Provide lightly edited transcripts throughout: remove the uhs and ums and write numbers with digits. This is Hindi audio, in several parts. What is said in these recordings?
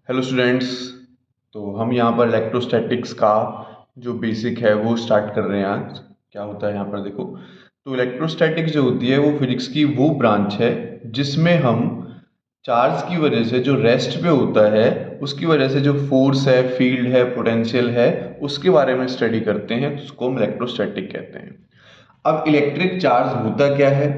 Hello students. तो हम यहाँ पर इलेक्ट्रोस्टैटिक्स का जो बेसिक है वो स्टार्ट कर रहे हैं आज। क्या होता है यहाँ पर देखो। तो इलेक्ट्रोस्टैटिक्स जो होती है वो फिजिक्स की वो ब्रांच है जिसमें हम चार्ज की वजह से जो रेस्ट पे होता है उसकी वजह से जो फोर्स है, फील्ड है, पोटेंशियल है, उसके बारे में स्टडी करते हैं। उसको हम इलेक्ट्रोस्टैटिक कहते हैं। अब इलेक्ट्रिक चार्ज होता क्या है?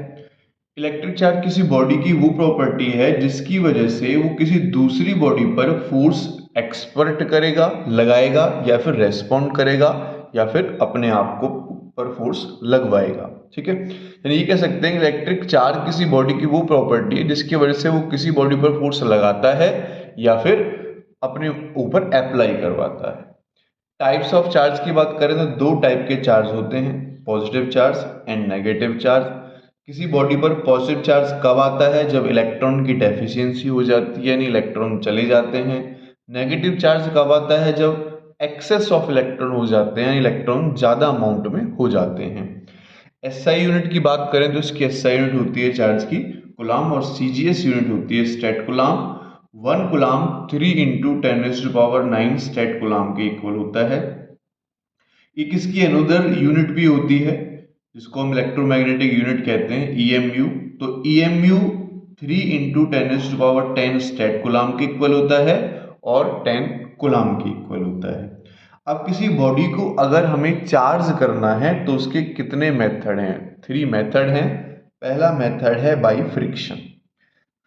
इलेक्ट्रिक चार्ज किसी बॉडी की वो प्रॉपर्टी है जिसकी वजह से वो किसी दूसरी बॉडी पर फोर्स एक्सपर्ट करेगा, लगाएगा, या फिर रेस्पॉन्ड करेगा, या फिर अपने आप को पर फोर्स लगवाएगा। ठीक है, यानी ये कह सकते हैं इलेक्ट्रिक चार्ज किसी बॉडी की वो प्रॉपर्टी है जिसकी वजह से वो किसी बॉडी पर फोर्स लगाता है या फिर अपने ऊपर अप्लाई करवाता है। टाइप्स ऑफ चार्ज की बात करें तो दो टाइप के चार्ज होते हैं, positive charge and negative charge. किसी बॉडी पर पॉजिटिव चार्ज कब आता है? जब इलेक्ट्रॉन की डेफिशिएंसी हो जाती है, यानी इलेक्ट्रॉन चले जाते हैं। नेगेटिव चार्ज कब आता है? जब एक्सेस ऑफ इलेक्ट्रॉन हो जाते हैं, इलेक्ट्रॉन ज़्यादा अमाउंट में हो जाते हैं। एसआई यूनिट की बात करें तो इसकी एसआई यूनिट होती है चार्ज की कूलाम, और सीजीएस यूनिट होती है state coulomb. 1 coulomb 3 × 10⁻⁹ state coulomb के इक्वल होता है। एक इसकी अनदर यूनिट भी होती है जिसको हम इलेक्ट्रोमैग्नेटिक यूनिट कहते हैं, ईएमयू। तो ईएमयू 3 × 10⁻10 स्टेट कूलाम के इक्वल होता है और 10 कूलाम के इक्वल होता है। अब किसी बॉडी को अगर हमें चार्ज करना है तो उसके कितने मेथड हैं? 3 मेथड हैं। पहला मेथड है बाय फ्रिक्शन।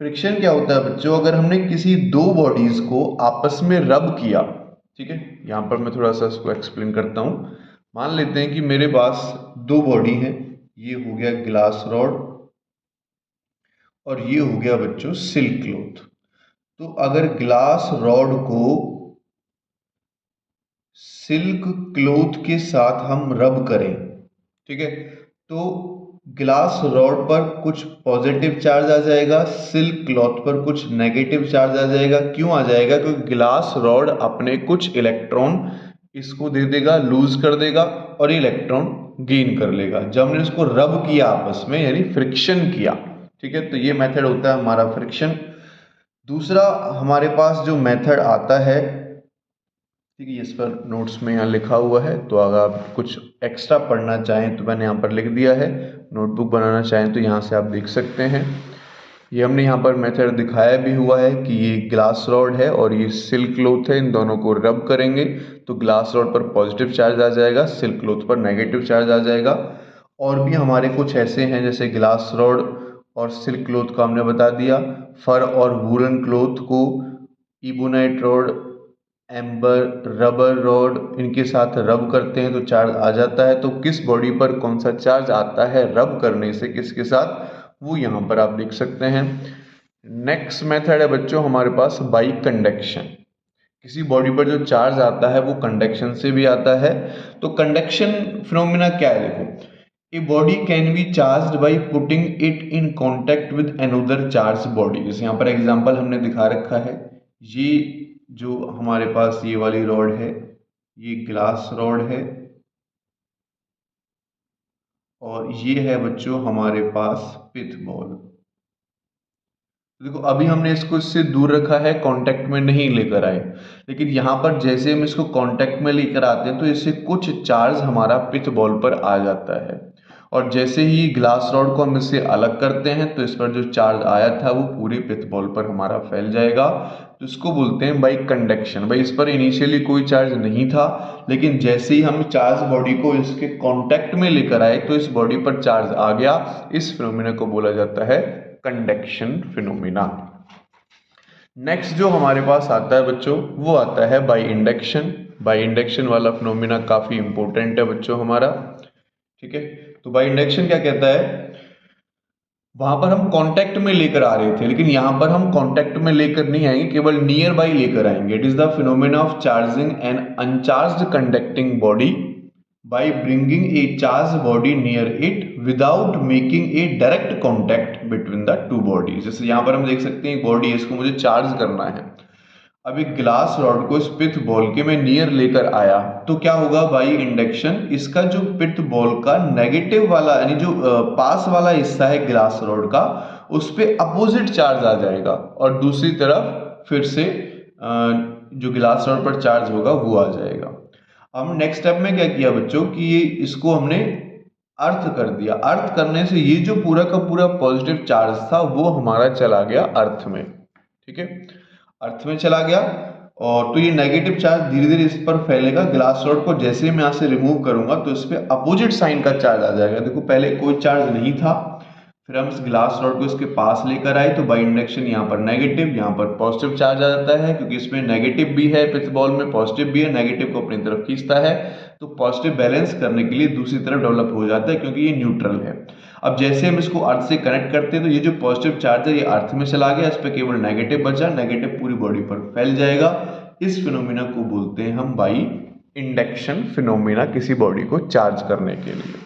फ्रिक्शन क्या होता है बच्चों? अगर हमने किसी दो बॉडीज को आपस में रब किया, ठीक है, यहाँ पर मैं थोड़ा सा इसको एक्सप्लेन करता हूँ। मान लेते हैं कि मेरे पास दो बॉडी है, ये हो गया ग्लास रॉड और ये हो गया बच्चों सिल्क क्लॉथ। तो अगर ग्लास रॉड को सिल्क क्लॉथ के साथ हम रब करें, ठीक है, तो ग्लास रॉड पर कुछ पॉजिटिव चार्ज आ जाएगा, सिल्क क्लॉथ पर कुछ नेगेटिव चार्ज आ जाएगा। क्यों आ जाएगा? क्योंकि ग्लास रॉड अपने कुछ इलेक्ट्रॉन इसको दे देगा, लूज कर देगा, और ये इलेक्ट्रॉन गेन कर लेगा जब हमने इसको रब किया आपस में, यानी फ्रिक्शन किया। ठीक है, तो ये मेथड होता है हमारा फ्रिक्शन। दूसरा हमारे पास जो मेथड आता है, ठीक है, इस पर नोट्स में यहाँ लिखा हुआ है, तो अगर आप कुछ एक्स्ट्रा पढ़ना चाहें तो मैंने यहाँ पर लिख दिया है। नोटबुक बनाना चाहें तो यहाँ से आप देख सकते हैं। ये हमने यहाँ पर मेथड दिखाया भी हुआ है कि ये ग्लास रॉड है और ये सिल्क क्लॉथ है, इन दोनों को रब करेंगे तो ग्लास रॉड पर पॉजिटिव चार्ज आ जाएगा, सिल्क क्लॉथ पर नेगेटिव चार्ज आ जाएगा। और भी हमारे कुछ ऐसे हैं, जैसे ग्लास रॉड और सिल्क क्लॉथ का हमने बता दिया। फर और वूलन क्लॉथ को ebonite rod, amber, rubber rod, इनके साथ रब करते हैं तो चार्ज आ जाता है। तो किस बॉडी पर कौन सा चार्ज आता है रब करने से किसके साथ, वो यहाँ पर आप देख सकते हैं। नेक्स्ट मेथड है बच्चों हमारे पास बाई कंडक्शन। किसी बॉडी पर जो चार्ज आता है वो कंडक्शन से भी आता है। तो कंडक्शन फिनोमिना क्या है? देखो, a body can be charged by putting it in contact with another charge body. जैसे यहाँ पर एग्जांपल हमने दिखा रखा है, ये जो हमारे पास ये वाली रॉड है, ये ग्लास रॉड है, और ये है बच्चों हमारे पास पिथ बॉल। देखो, अभी हमने इसको इससे दूर रखा है, कांटेक्ट में नहीं लेकर आए, लेकिन यहाँ पर जैसे हम इसको कांटेक्ट में लेकर आते हैं तो इससे कुछ चार्ज हमारा पिथ बॉल पर आ जाता है, और जैसे ही ग्लास रॉड को हम इससे अलग करते हैं तो इस पर जो चार्ज आया था वो पूरे पिथ बॉल पर हमारा फैल जाएगा। तो इसको बोलते हैं बाई कंडक्शन। भाई, इस पर इनिशियली कोई चार्ज नहीं था, लेकिन जैसे ही हम चार्ज बॉडी को इसके कांटेक्ट में लेकर आए तो इस बॉडी पर चार्ज आ गया। इस फिनोमिना को बोला जाता है कंडक्शन फिनोमिना। नेक्स्ट जो हमारे पास आता है बच्चों वो आता है बाई इंडक्शन। बाई इंडक्शन वाला फिनोमिना काफी इंपॉर्टेंट है बच्चों हमारा। ठीक है, तो बाई इंडक्शन क्या कहता है? वहां पर हम कांटेक्ट में लेकर आ रहे थे, लेकिन यहां पर हम कांटेक्ट में लेकर नहीं आएंगे, केवल नियर बाई लेकर आएंगे। It is the phenomena of charging an uncharged conducting body by bringing a charged body near it without making a direct contact between the two bodies। जैसे यहाँ पर हम देख सकते हैं एक बॉडी है, इसको मुझे चार्ज करना है। अब एक ग्लास रॉड को इस पिथ बॉल के मैं नियर लेकर आया तो क्या होगा? बाई इंडक्शन इसका जो पिथ बॉल का नेगेटिव वाला यानी जो पास वाला हिस्सा है ग्लास रॉड का, उस पे अपोजिट चार्ज आ जाएगा, और दूसरी तरफ फिर से जो ग्लास रॉड पर चार्ज होगा वो आ जाएगा। हम नेक्स्ट स्टेप में क्या किया बच्चों कि ये इसको हमने अर्थ कर दिया। अर्थ करने से ये जो पूरा का पूरा पॉजिटिव चार्ज था वो हमारा चला गया अर्थ में, ठीक है, अर्थ में चला गया। और तो ये नेगेटिव चार्ज धीरे धीरे इस पर फैलेगा। ग्लास रॉड को जैसे मैं यहाँ से रिमूव करूंगा तो इस पे अपोजिट साइन का चार्ज आ जाएगा। देखो पहले कोई चार्ज नहीं था, फिर हम इस ग्लास रॉड को इसके पास लेकर आए तो बाई इंडक्शन यहाँ पर नेगेटिव, यहाँ पर पॉजिटिव चार्ज आ जाता है, क्योंकि इसमें नेगेटिव भी है, पिच बॉल में पॉजिटिव भी है, नेगेटिव को अपनी तरफ खींचता है, तो पॉजिटिव बैलेंस करने के लिए दूसरी तरफ डेवलप हो जाता है, क्योंकि ये न्यूट्रल है। अब जैसे हम इसको अर्थ से कनेक्ट करते हैं तो ये जो पॉजिटिव चार्ज है ये अर्थ में चला गया, इस पर केवल नेगेटिव बचा, नेगेटिव पूरी बॉडी पर फैल जाएगा। इस फिनोमिना को बोलते हैं हम बाई इंडक्शन फिनोमिना, किसी बॉडी को चार्ज करने के लिए।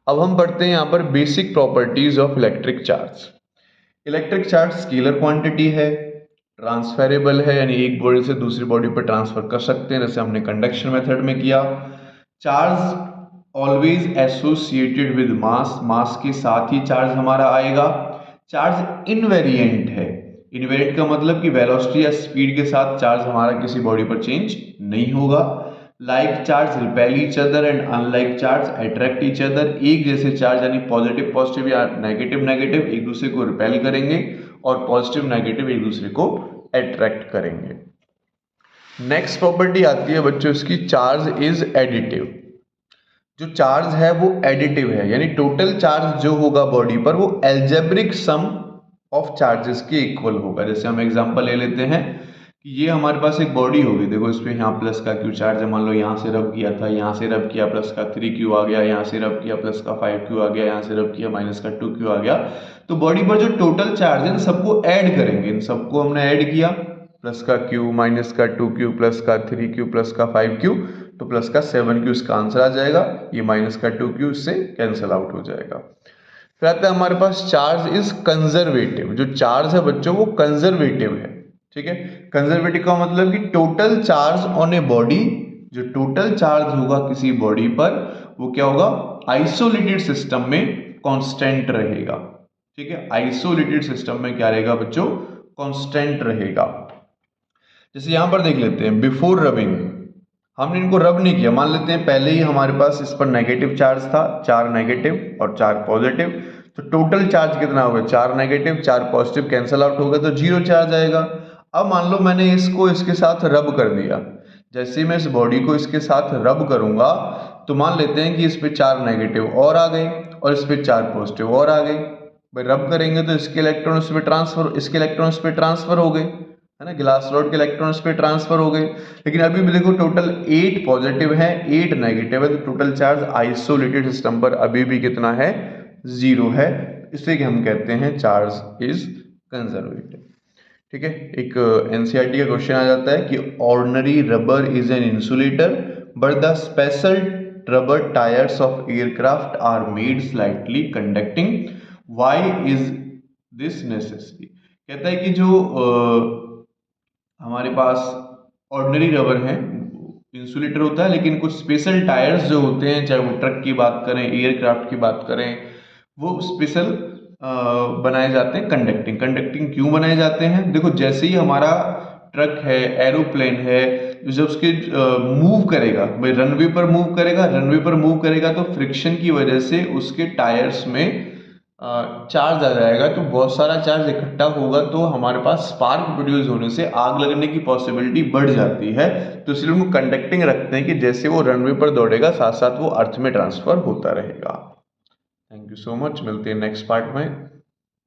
अब हम पढ़ते हैं यहाँ पर basic properties of electric charge. Electric charge scalar quantity है, ट्रांसफरेबल है, यानी एक बॉडी से दूसरी बॉडी पर ट्रांसफर कर सकते हैं, जैसे हमने कंडक्शन मेथड में किया। Charge always associated with mass, mass के साथ ही चार्ज हमारा आएगा। चार्ज इनवेरिएंट है, इनवेरिएंट का मतलब कि वेलोसिटी या स्पीड के साथ चार्ज हमारा किसी बॉडी पर चेंज नहीं होगा। Like charge repel each other and unlike charge attract each other, एक जैसे चार्ज यानी पॉजिटिव पॉजिटिव या नेगेटिव नेगेटिव एक दूसरे को रिपेल करेंगे और पॉजिटिव नेगेटिव एक दूसरे को अट्रैक्ट करेंगे। नेक्स्ट प्रॉपर्टी आती है बच्चों इसकी, चार्ज इज एडिटिव। जो चार्ज है वो एडिटिव है, यानी टोटल चार्ज जो होगा बॉडी पर वो अलजेब्रिक सम ऑफ चार्जेस के इक्वल होगा। जैसे हम एग्जांपल ले लेते हैं कि ये हमारे पास एक बॉडी होगी, देखो इस पे यहाँ प्लस का क्यू चार्ज है, मान लो यहाँ से रब किया था, यहाँ से रब किया प्लस का 3q आ गया, यहाँ से रब किया प्लस का 5q आ गया, यहाँ से रब किया माइनस का 2q आ गया। तो बॉडी पर जो टोटल चार्ज है इन सबको ऐड करेंगे, इन सबको हमने ऐड किया, प्लस का q माइनस का 2q प्लस का 3q प्लस का 5q, तो प्लस का 7q इसका आंसर आ जाएगा, ये माइनस का 2q इससे कैंसिल आउट हो जाएगा। फिर आता है हमारे पास चार्ज इज कंजर्वेटिव। जो चार्ज है बच्चों वो कंजर्वेटिव है, ठीक है। कंजर्वेटिव का मतलब कि total charge on a body, जो टोटल चार्ज होगा किसी बॉडी पर वो क्या होगा, आइसोलेटेड सिस्टम में कांस्टेंट रहेगा, ठीक है। आइसोलेटेड सिस्टम में क्या रहेगा बच्चों, कांस्टेंट रहेगा। जैसे यहां पर देख लेते हैं, बिफोर रबिंग हमने इनको रब नहीं किया, मान लेते हैं पहले ही हमारे पास इस पर नेगेटिव चार्ज था, 4 नेगेटिव और 4 पॉजिटिव, तो टोटल चार्ज कितना होगा, 4 नेगेटिव 4 पॉजिटिव कैंसिल आउट होगा तो 0 चार्ज आएगा। अब मान लो मैंने इसको इसके साथ रब कर दिया, जैसे मैं इस बॉडी को इसके साथ रब करूंगा तो मान लेते हैं कि इस पे 4 नेगेटिव और आ गए और इस पे 4 पॉजिटिव और आ गए। भाई रब करेंगे तो इसके इलेक्ट्रॉन इस पे ट्रांसफर, इसके इलेक्ट्रॉन इस पे ट्रांसफर हो गए, है ना, ग्लास रॉड के इलेक्ट्रॉन इस पे ट्रांसफर हो गए। लेकिन अभी भी देखो टोटल 8 पॉजिटिव है 8 नेगेटिव है, तो टोटल चार्ज आइसोलेटेड सिस्टम पर अभी भी कितना है, 0 है। इसे हम कहते हैं चार्ज इज कंजर्वेटिव, ठीक है। एक एनसीईआरटी का क्वेश्चन आ जाता है कि ordinary rubber is an insulator but the special rubber tyres of aircraft are made slightly conducting, why is this necessary. कहता है कि जो हमारे पास ऑर्डिनरी रबर है इंसुलेटर होता है, लेकिन कुछ स्पेशल टायर्स जो होते हैं, चाहे वो ट्रक की बात करें एयरक्राफ्ट की बात करें, वो स्पेशल बनाए जाते हैं कंडक्टिंग। कंडक्टिंग क्यों बनाए जाते हैं, देखो जैसे ही हमारा ट्रक है एरोप्लेन है, जब उसके मूव करेगा, भाई रनवे पर मूव करेगा, रनवे पर मूव करेगा तो फ्रिक्शन की वजह से उसके टायर्स में चार्ज आ जाएगा, तो बहुत सारा चार्ज इकट्ठा होगा, तो हमारे पास स्पार्क प्रोड्यूस होने से आग लगने की पॉसिबिलिटी बढ़ जाती है। तो इसलिए उनको कंडक्टिंग रखते हैं कि जैसे वो रनवे पर दौड़ेगा साथ साथ वो अर्थ में ट्रांसफर होता रहेगा। थैंक यू सो मच, मिलते हैं नेक्स्ट पार्ट में।